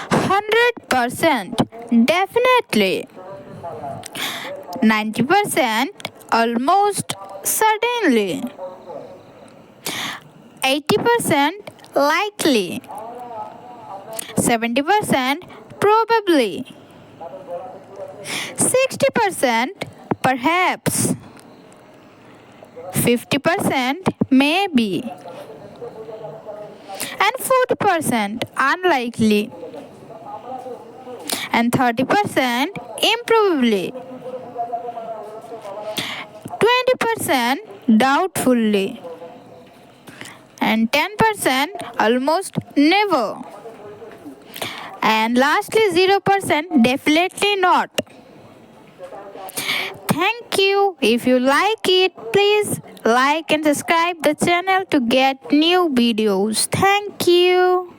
100% definitely. 90% almost certainly. 80% likely. 70% probably. 60% perhaps. 50% maybe. And 40% unlikely. And 30% improbably. 20% doubtfully. And 10% almost never. And lastly, 0% definitely not. Thank you. If you like it, please like and subscribe the channel to get new videos. Thank you.